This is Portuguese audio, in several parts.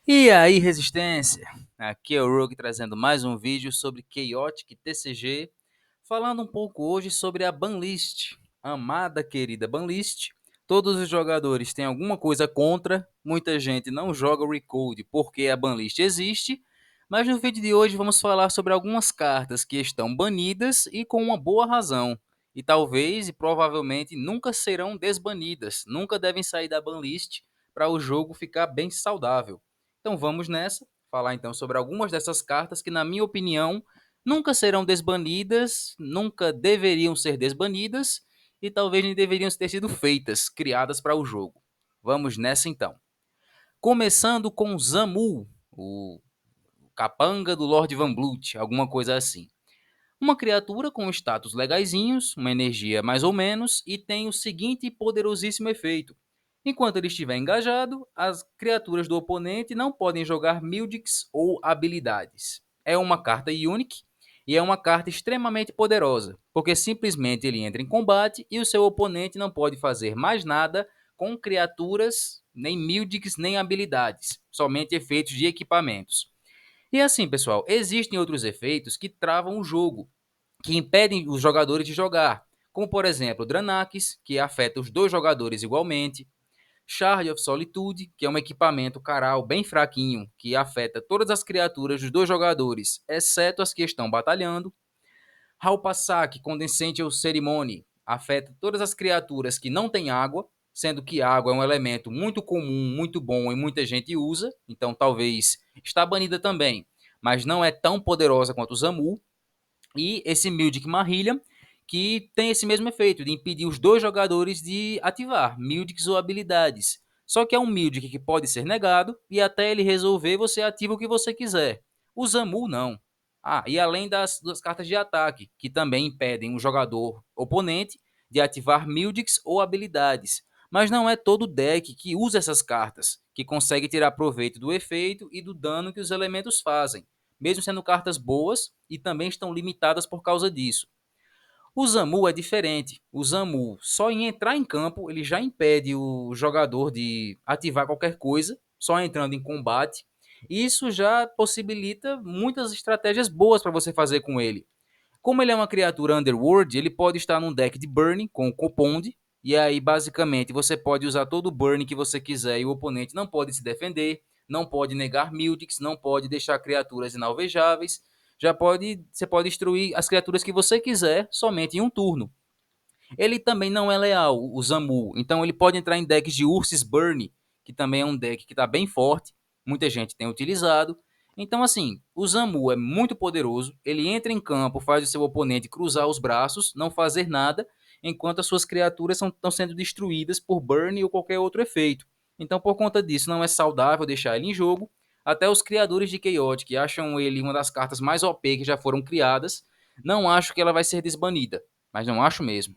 E aí, Resistência? Aqui é o Rogue trazendo mais um vídeo sobre Chaotic TCG, falando um pouco hoje sobre a banlist, amada querida banlist. Todos os jogadores têm alguma coisa contra, muita gente não joga o Recode porque a banlist existe, mas no vídeo de hoje vamos falar sobre algumas cartas que estão banidas e com uma boa razão, e talvez e provavelmente nunca serão desbanidas, nunca devem sair da banlist para o jogo ficar bem saudável. Então vamos nessa, falar então sobre algumas dessas cartas que, na minha opinião, nunca serão desbanidas, nunca deveriam ser desbanidas e talvez nem deveriam ter sido feitas, criadas para o jogo. Vamos nessa então. Começando com Zamu, o capanga do Lord Van Blut, alguma coisa assim. Uma criatura com status legaisinhos, uma energia mais ou menos, e tem o seguinte poderosíssimo efeito. Enquanto ele estiver engajado, as criaturas do oponente não podem jogar Mildics ou habilidades. É uma carta Unique e é uma carta extremamente poderosa, porque simplesmente ele entra em combate e o seu oponente não pode fazer mais nada com criaturas, nem Mildics, nem habilidades, somente efeitos de equipamentos. E assim, pessoal, existem outros efeitos que travam o jogo, que impedem os jogadores de jogar, como por exemplo Dranax, que afeta os dois jogadores igualmente, Shard of Solitude, que é um equipamento caral bem fraquinho, que afeta todas as criaturas dos dois jogadores, exceto as que estão batalhando, Halpasak, Condensate ou Ceremony, afeta todas as criaturas que não têm água, sendo que água é um elemento muito comum, muito bom e muita gente usa, então talvez está banida também, mas não é tão poderosa quanto o Zamu. E esse Mildic Marillion, que tem esse mesmo efeito de impedir os dois jogadores de ativar Mildics ou habilidades. Só que é um Mildic que pode ser negado e até ele resolver você ativa o que você quiser. O Zamu não. E além das cartas de ataque, que também impedem um jogador oponente de ativar Mildics ou habilidades. Mas não é todo deck que usa essas cartas, que consegue tirar proveito do efeito e do dano que os elementos fazem, mesmo sendo cartas boas e também estão limitadas por causa disso. O Zamu é diferente. O Zamu, só em entrar em campo, ele já impede o jogador de ativar qualquer coisa, só entrando em combate. Isso já possibilita muitas estratégias boas para você fazer com ele. Como ele é uma criatura Underworld, ele pode estar num deck de Burn com o Compound, e aí basicamente você pode usar todo o Burn que você quiser e o oponente não pode se defender, não pode negar Mildics, não pode deixar criaturas inalvejáveis, você pode destruir as criaturas que você quiser somente em um turno. Ele também não é leal, o Zamu, então ele pode entrar em decks de Ursis Burn, que também é um deck que está bem forte, muita gente tem utilizado. Então, assim, o Zamu é muito poderoso, ele entra em campo, faz o seu oponente cruzar os braços, não fazer nada, enquanto as suas criaturas estão sendo destruídas por Burn ou qualquer outro efeito. Então, por conta disso, não é saudável deixar ele em jogo. Até os criadores de Chaotic acham ele uma das cartas mais OP que já foram criadas. Não acho que ela vai ser desbanida, mas não acho mesmo.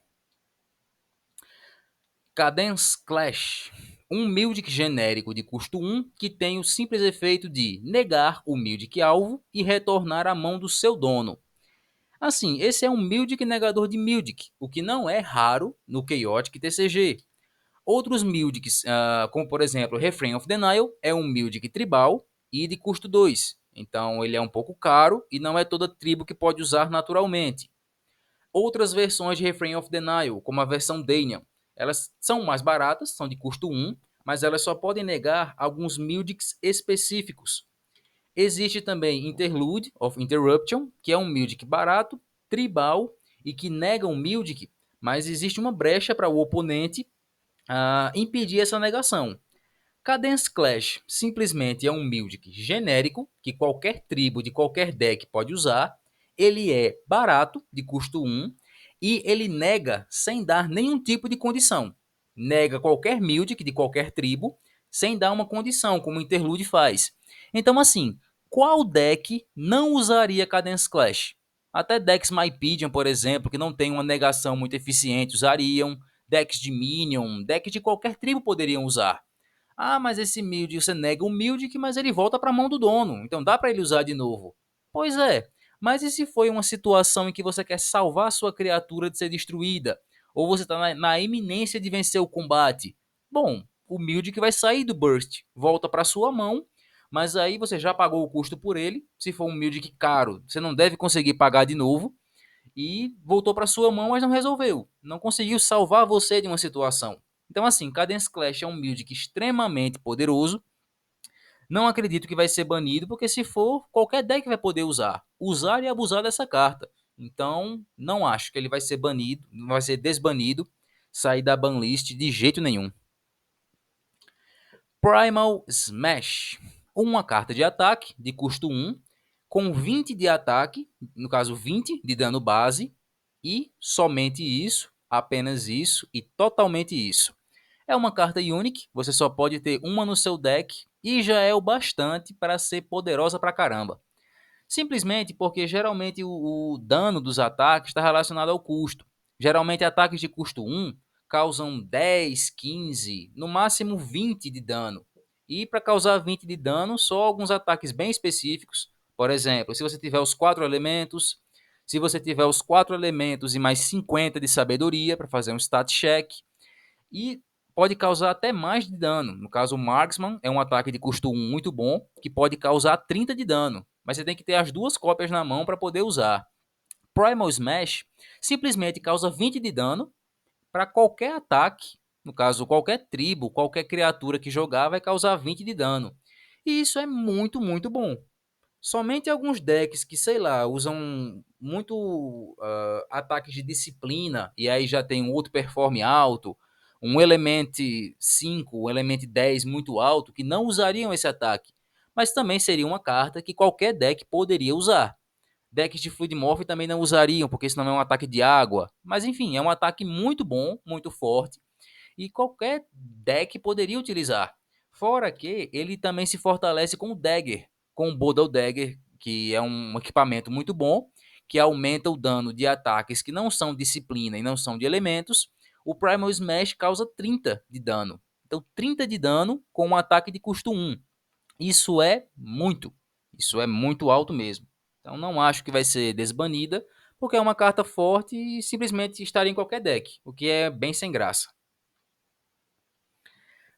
Cadence Clash. Um Mildic genérico de custo 1 que tem o simples efeito de negar o Mildic alvo e retornar à mão do seu dono. Assim, esse é um Mildic negador de Mildic, o que não é raro no Chaotic TCG. Outros Mildics, como por exemplo Refrain of Denial, é um Mildic tribal e de custo 2. Então ele é um pouco caro e não é toda tribo que pode usar naturalmente. Outras versões de Refrain of Denial, como a versão Daniel, elas são mais baratas, são de custo 1, mas elas só podem negar alguns Mildics específicos. Existe também Interlude of Interruption, que é um Mildic barato, tribal e que nega um Mildic, mas existe uma brecha para o oponente impedir essa negação. Cadence Clash simplesmente é um Mildic genérico que qualquer tribo de qualquer deck pode usar. Ele é barato, de custo 1, e ele nega sem dar nenhum tipo de condição. Nega qualquer Mildic de qualquer tribo sem dar uma condição, como o Interlude faz. Então, assim, qual deck não usaria Cadence Clash? Até decks Mypedium, por exemplo, que não tem uma negação muito eficiente, usariam. Decks de Minion, decks de qualquer tribo poderiam usar. Mas esse Mildic, você nega o Mildic, mas ele volta para a mão do dono. Então dá para ele usar de novo. Pois é. Mas e se foi uma situação em que você quer salvar sua criatura de ser destruída? Ou você está na iminência de vencer o combate? Bom, o Mildic vai sair do Burst, volta para sua mão. Mas aí você já pagou o custo por ele. Se for um Mildic caro, você não deve conseguir pagar de novo. E voltou para sua mão, mas não resolveu. Não conseguiu salvar você de uma situação. Então, assim, Cadence Clash é um Mildic extremamente poderoso. Não acredito que vai ser banido, porque se for, qualquer deck vai poder usar. Usar e abusar dessa carta. Então, não acho que ele vai ser banido, vai ser desbanido, sair da banlist de jeito nenhum. Primal Smash. Uma carta de ataque, de custo 1, com 20 de ataque, no caso 20 de dano base, e somente isso, apenas isso e totalmente isso. É uma carta unique, você só pode ter uma no seu deck e já é o bastante para ser poderosa pra caramba. Simplesmente porque geralmente o dano dos ataques está relacionado ao custo. Geralmente ataques de custo 1 causam 10, 15, no máximo 20 de dano. E para causar 20 de dano, só alguns ataques bem específicos. Por exemplo, se você tiver os 4 elementos, se você tiver os 4 elementos e mais 50 de sabedoria para fazer um stat check, e pode causar até mais de dano. No caso, o Marksman é um ataque de custo 1 muito bom, que pode causar 30 de dano, mas você tem que ter as duas cópias na mão para poder usar. Primal Smash simplesmente causa 20 de dano para qualquer ataque, no caso, qualquer tribo, qualquer criatura que jogar vai causar 20 de dano. E isso é muito, muito bom. Somente alguns decks que, sei lá, usam muito ataques de disciplina, e aí já tem um outro perform alto, um Element 5, um Element 10 muito alto, que não usariam esse ataque. Mas também seria uma carta que qualquer deck poderia usar. Decks de Fluid Morph também não usariam, porque senão é um ataque de água. Mas enfim, é um ataque muito bom, muito forte, e qualquer deck poderia utilizar. Fora que ele também se fortalece com o Dagger, com o Bodal Dagger, que é um equipamento muito bom, que aumenta o dano de ataques que não são disciplina e não são de elementos. O Primal Smash causa 30 de dano. Então 30 de dano com um ataque de custo 1. Isso é muito. Isso é muito alto mesmo. Então não acho que vai ser desbanida, porque é uma carta forte e simplesmente estaria em qualquer deck, o que é bem sem graça.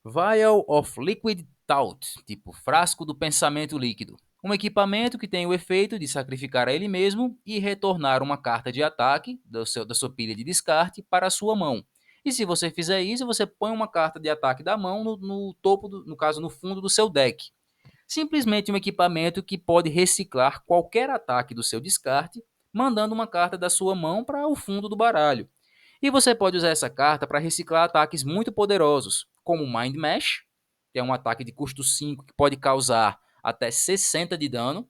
Vial of Liquid Thought, tipo frasco do pensamento líquido. Um equipamento que tem o efeito de sacrificar a ele mesmo e retornar uma carta de ataque da sua pilha de descarte para a sua mão. E se você fizer isso, você põe uma carta de ataque da mão no topo, no caso, no fundo do seu deck. Simplesmente um equipamento que pode reciclar qualquer ataque do seu descarte, mandando uma carta da sua mão para o fundo do baralho. E você pode usar essa carta para reciclar ataques muito poderosos, como Mind Mesh, que é um ataque de custo 5 que pode causar até 60 de dano,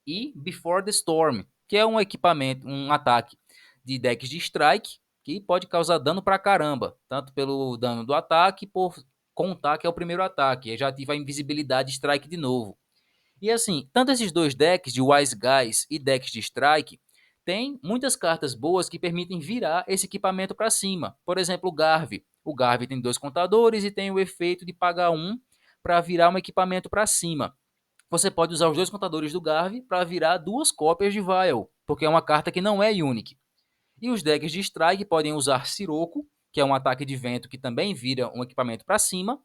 e Before the Storm, que é um equipamento, um ataque de decks de strike que pode causar dano pra caramba, tanto pelo dano do ataque, por contar que é o primeiro ataque, e já ativa a invisibilidade strike de novo. E assim, tanto esses dois decks de Wise Guys e decks de Strike, tem muitas cartas boas que permitem virar esse equipamento para cima. Por exemplo, o Garvey. O Garvey tem dois contadores e tem o efeito de pagar um para virar um equipamento para cima. Você pode usar os dois contadores do Garvey para virar duas cópias de Vial, porque é uma carta que não é unique. E os decks de Strike podem usar Sirocco, que é um ataque de vento que também vira um equipamento para cima,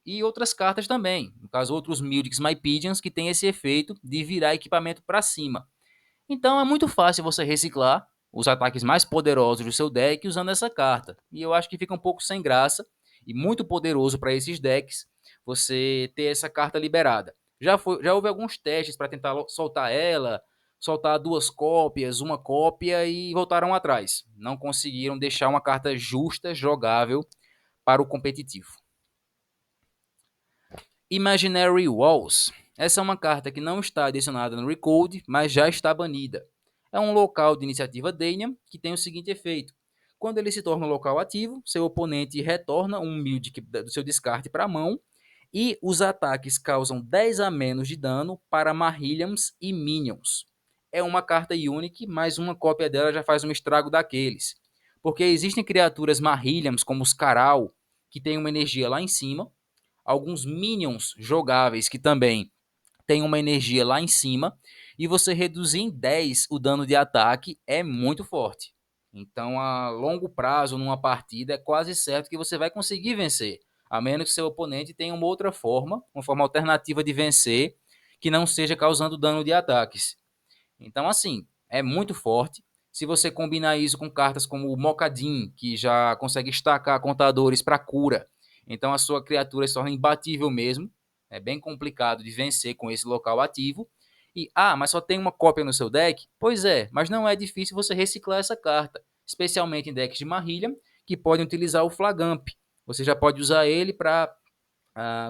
e outras cartas também, no caso outros Mildics Mypigeons que tem esse efeito de virar equipamento para cima. Então é muito fácil você reciclar os ataques mais poderosos do seu deck usando essa carta. E eu acho que fica um pouco sem graça e muito poderoso para esses decks você ter essa carta liberada. Já houve alguns testes para tentar soltar ela, soltar duas cópias, uma cópia e voltaram atrás. Não conseguiram deixar uma carta justa, jogável para o competitivo. Imaginary Walls. Essa é uma carta que não está adicionada no Recode, mas já está banida. É um local de iniciativa Danian que tem o seguinte efeito. Quando ele se torna um local ativo, seu oponente retorna um Mildic do seu descarte para a mão e os ataques causam 10 a menos de dano para Mahilliams e Minions. É uma carta Unique, mas uma cópia dela já faz um estrago daqueles. Porque existem criaturas Mahilliams, como os Karal, que tem uma energia lá em cima, alguns minions jogáveis que também têm uma energia lá em cima, e você reduzir em 10 o dano de ataque é muito forte. Então, a longo prazo, numa partida, é quase certo que você vai conseguir vencer. a menos que seu oponente tenha uma forma alternativa de vencer, que não seja causando dano de ataques. Então, assim, é muito forte. Se você combinar isso com cartas como o Mokadin, que já consegue estacar contadores para cura, então a sua criatura se torna imbatível mesmo. É bem complicado de vencer com esse local ativo. E, mas só tem uma cópia no seu deck? Pois é, mas não é difícil você reciclar essa carta, especialmente em decks de Marillion, que podem utilizar o Flagamp. Você já pode usar ele para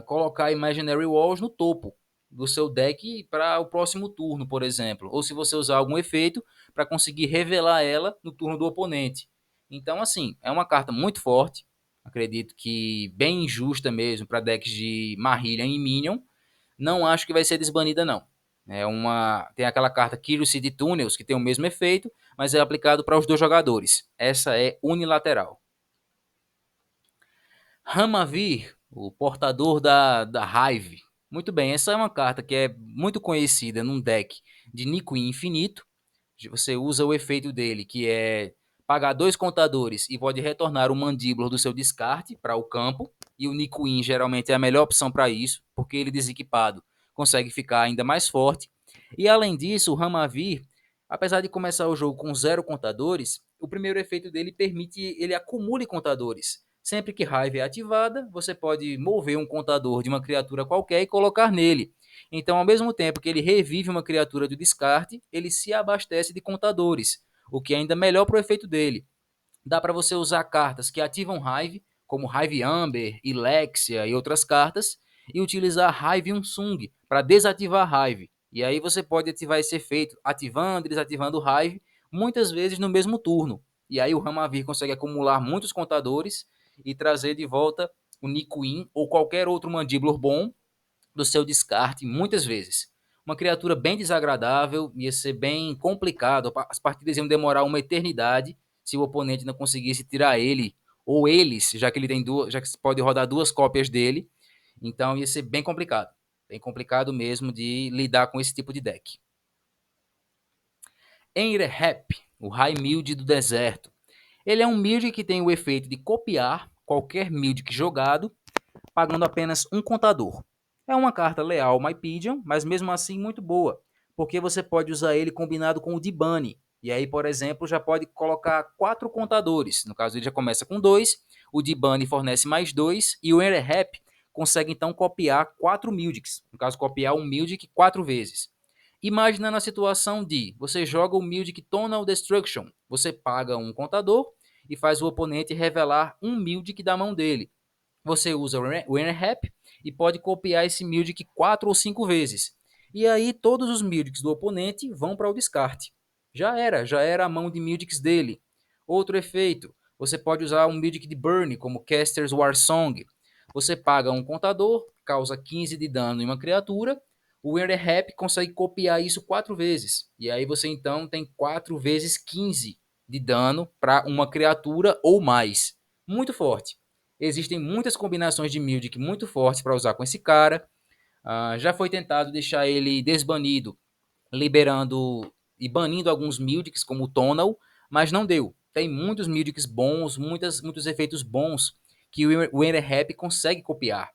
colocar Imaginary Walls no topo do seu deck para o próximo turno, por exemplo. Ou se você usar algum efeito para conseguir revelar ela no turno do oponente. Então, assim, é uma carta muito forte. Acredito que bem injusta mesmo para decks de Marillion e Minion. Não acho que vai ser desbanida, não. Tem aquela carta Curiosity Tunnels, que tem o mesmo efeito, mas é aplicado para os dois jogadores. Essa é unilateral. Hamavir, o portador da Hive. Muito bem, essa é uma carta que é muito conhecida num deck de Nikuin infinito. Você usa o efeito dele, que é pagar 2 contadores e pode retornar o Mandíbula do seu descarte para o campo. E o Nikuin geralmente é a melhor opção para isso, porque ele desequipado consegue ficar ainda mais forte. E além disso, o Hamavir, apesar de começar o jogo com 0 contadores, o primeiro efeito dele permite ele acumule contadores. Sempre que raiva é ativada, você pode mover um contador de uma criatura qualquer e colocar nele. Então, ao mesmo tempo que ele revive uma criatura do descarte, ele se abastece de contadores, o que é ainda melhor para o efeito dele. Dá para você usar cartas que ativam Hive, como Hive Amber, Ilexia e outras cartas, e utilizar Hive Unsung para desativar Hive. E aí você pode ativar esse efeito ativando e desativando Hive, muitas vezes no mesmo turno. E aí o Hamavir consegue acumular muitos contadores e trazer de volta o Nikuin ou qualquer outro Mandíbula bom do seu descarte muitas vezes. Uma criatura bem desagradável, ia ser bem complicado, as partidas iam demorar uma eternidade se o oponente não conseguisse tirar ele ou eles, já que ele tem duas, já que pode rodar 2 cópias dele, então ia ser bem complicado mesmo de lidar com esse tipo de deck. Enrehep, o High Mild do deserto. Ele é um Mild que tem o efeito de copiar qualquer Mild jogado pagando apenas um contador. É uma carta leal ao MyPigeon, mas mesmo assim muito boa, porque você pode usar ele combinado com o Dibane. E aí, por exemplo, já pode colocar 4 contadores. No caso, ele já começa com 2, o Dibane fornece mais 2 e o Enrehep consegue então copiar 4 Mildics. No caso, copiar um Mildic 4 vezes. Imaginando a situação de você joga o Mildic Tonal Destruction, você paga um contador e faz o oponente revelar um Mildic da mão dele. Você usa o Enrehep e pode copiar esse Mildic 4 ou 5 vezes. E aí todos os Mildics do oponente vão para o descarte. Já era a mão de Mildics dele. Outro efeito, você pode usar um Mildic de Burn, como Caster's War Song. Você paga um contador, causa 15 de dano em uma criatura, o Enrehep consegue copiar isso 4 vezes. E aí você então tem 4 vezes 15 de dano para uma criatura ou mais. Muito forte. Existem muitas combinações de Mildic muito fortes para usar com esse cara. Já foi tentado deixar ele desbanido, liberando e banindo alguns Mildics, como o Tonal, mas não deu. Tem muitos Mildics bons, muitos efeitos bons que o Enrehep consegue copiar.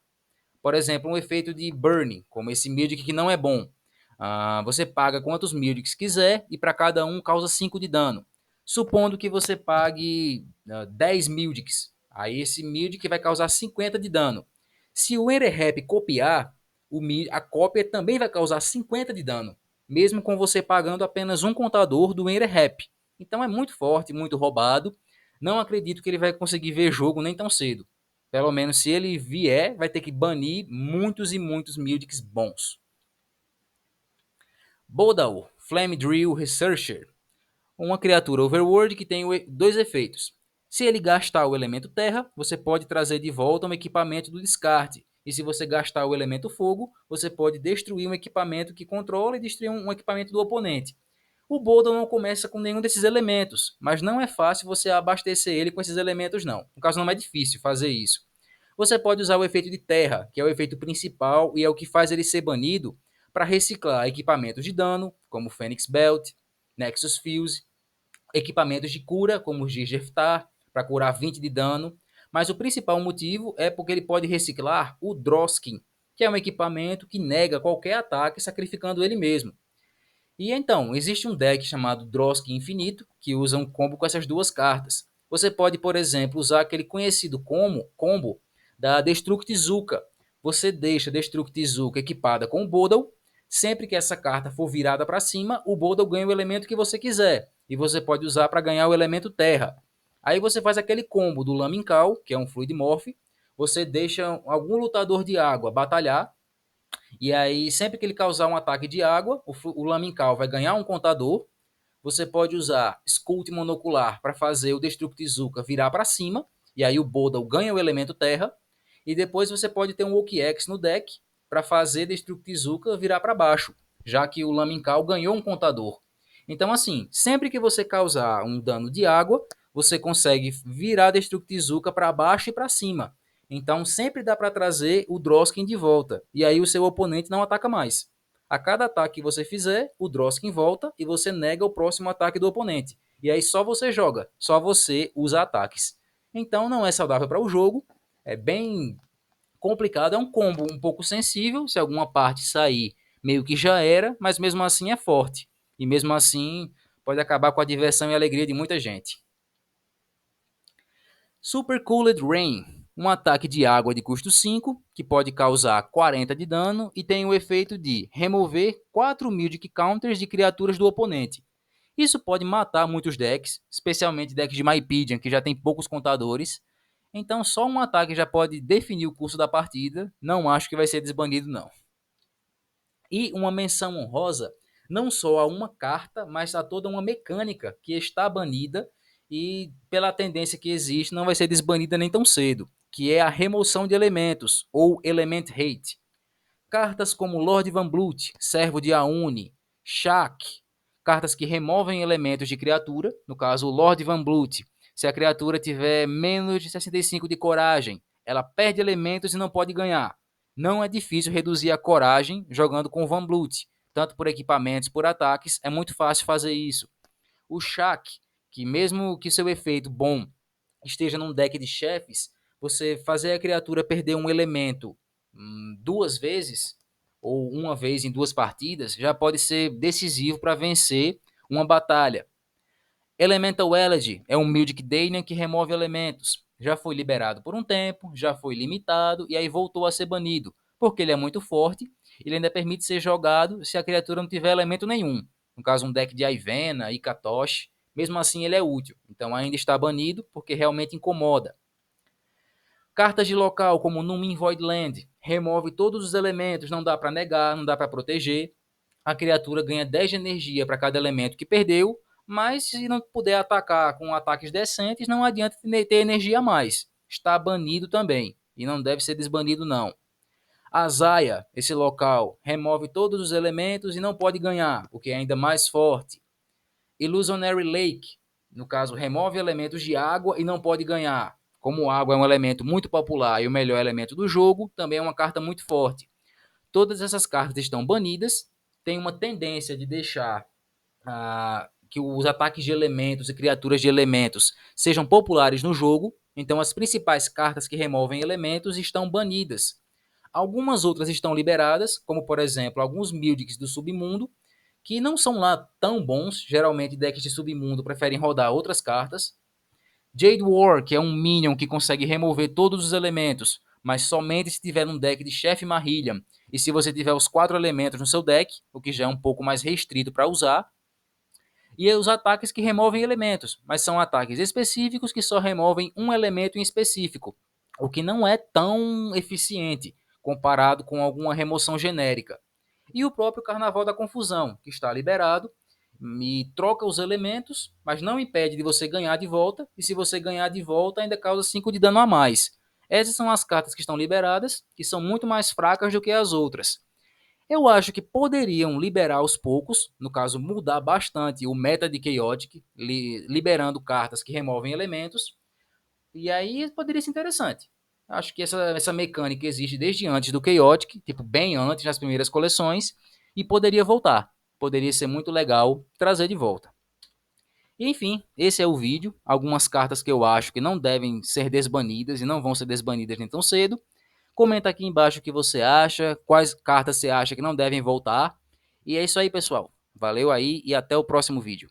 Por exemplo, um efeito de Burning, como esse Mildic que não é bom. Você paga quantos Mildics quiser e para cada um causa 5 de dano. Supondo que você pague 10 Mildics, aí esse Mildic vai causar 50 de dano. Se o Enrehep copiar, a cópia também vai causar 50 de dano, mesmo com você pagando apenas um contador do Enrehep. Então é muito forte, muito roubado. Não acredito que ele vai conseguir ver jogo nem tão cedo. Pelo menos se ele vier, vai ter que banir muitos e muitos Mildics bons. Bodal, Flame Drill Researcher. Uma criatura Overworld que tem 2 efeitos. Se ele gastar o elemento terra, você pode trazer de volta um equipamento do descarte. E se você gastar o elemento fogo, você pode destruir um equipamento que controla e destruir um equipamento do oponente. O Bodal não começa com nenhum desses elementos, mas não é fácil você abastecer ele com esses elementos não. No caso, não é difícil fazer isso. Você pode usar o efeito de terra, que é o efeito principal e é o que faz ele ser banido, para reciclar equipamentos de dano, como Phoenix Belt, Nexus Fuse, equipamentos de cura, como o Gigeftar, para curar 20 de dano, Mas o principal motivo é porque ele pode reciclar o Droskin, que é um equipamento que nega qualquer ataque, sacrificando ele mesmo. E então, existe um deck chamado Droskin Infinito, que usa um combo com essas duas cartas. Você pode, por exemplo, usar aquele conhecido combo da Destructizuka. Você deixa a Destructizuka equipada com o Bodal. Sempre que essa carta for virada para cima, o Bodal ganha o elemento que você quiser. E você pode usar para ganhar o elemento Terra. Aí você faz aquele combo do Laminkal, que é um Fluid Morph. Você deixa algum lutador de água batalhar e aí, sempre que ele causar um ataque de água, o Laminkal vai ganhar um contador. Você pode usar Sculpt Monocular para fazer o Destructizuka virar para cima. E aí o Bodal ganha o elemento terra. E depois você pode ter um Woki-X no deck para fazer Destructizuka virar para baixo, já que o Laminkal ganhou um contador. Então, assim, sempre que você causar um dano de água, você consegue virar Destructizuka para baixo e para cima. Então, sempre dá para trazer o Droskin de volta. E aí o seu oponente não ataca mais. A cada ataque que você fizer, o Droskin volta e você nega o próximo ataque do oponente. E aí só você joga, só você usa ataques. Então não é saudável para o jogo, é bem complicado, é um combo um pouco sensível, se alguma parte sair, meio que já era, mas mesmo assim é forte. E mesmo assim pode acabar com a diversão e a alegria de muita gente. Super Cooled Rain, um ataque de água de custo 5, que pode causar 40 de dano e tem o efeito de remover 4 Music Counters de criaturas do oponente. Isso pode matar muitos decks, especialmente decks de Mypedian, que já tem poucos contadores. Então só um ataque já pode definir o curso da partida, não acho que vai ser desbanido não. E uma menção honrosa não só a uma carta, mas a toda uma mecânica que está banida e pela tendência que existe não vai ser desbanida nem tão cedo, que é a remoção de elementos, ou Element Hate. Cartas como Lord Van Blut, Servo de Auni, Shaq, cartas que removem elementos de criatura, no caso o Lord Van Blut, se a criatura tiver menos de 65 de coragem, ela perde elementos e não pode ganhar. Não é difícil reduzir a coragem jogando com Van Blut, tanto por equipamentos, por ataques, é muito fácil fazer isso. O Shaq, que mesmo que seu efeito bom esteja num deck de chefes, você fazer a criatura perder um elemento duas vezes, ou uma vez em duas partidas, já pode ser decisivo para vencer uma batalha. Elemental Elegy é um Mythic Dalian que remove elementos. Já foi liberado por um tempo, já foi limitado e aí voltou a ser banido, porque ele é muito forte. Ele ainda permite ser jogado se a criatura não tiver elemento nenhum. No caso, um deck de Ivena e Katoshi. Mesmo assim, ele é útil. Então ainda está banido porque realmente incomoda. Cartas de local, como Numin Voidland, remove todos os elementos, não dá para negar, não dá para proteger. A criatura ganha 10 de energia para cada elemento que perdeu, mas se não puder atacar com ataques decentes, não adianta ter energia a mais. Está banido também, e não deve ser desbanido não. A Zaya, esse local, remove todos os elementos e não pode ganhar, o que é ainda mais forte. Illusionary Lake, no caso, remove elementos de água e não pode ganhar. Como água é um elemento muito popular e o melhor elemento do jogo, também é uma carta muito forte. Todas essas cartas estão banidas, tem uma tendência de deixar que os ataques de elementos e criaturas de elementos sejam populares no jogo, então as principais cartas que removem elementos estão banidas. Algumas outras estão liberadas, como por exemplo alguns Mythics do submundo, que não são lá tão bons, geralmente decks de submundo preferem rodar outras cartas. Jade War, que é um minion que consegue remover todos os elementos, mas somente se tiver um deck de Chef Marillion, e se você tiver os 4 elementos no seu deck, o que já é um pouco mais restrito para usar. E os ataques que removem elementos, mas são ataques específicos que só removem um elemento em específico, o que não é tão eficiente comparado com alguma remoção genérica. E o próprio Carnaval da Confusão, que está liberado, e troca os elementos, mas não impede de você ganhar de volta, e se você ganhar de volta ainda causa 5 de dano a mais. Essas são as cartas que estão liberadas, que são muito mais fracas do que as outras. Eu acho que poderiam liberar aos poucos, no caso, mudar bastante o meta de Chaotic, liberando cartas que removem elementos, e aí poderia ser interessante. Acho que essa mecânica existe desde antes do Chaotic, tipo, bem antes, nas primeiras coleções, e poderia voltar. Poderia ser muito legal trazer de volta. Enfim, esse é o vídeo. Algumas cartas que eu acho que não devem ser desbanidas e não vão ser desbanidas nem tão cedo. Comenta aqui embaixo o que você acha, quais cartas você acha que não devem voltar. E é isso aí, pessoal. Valeu aí e até o próximo vídeo.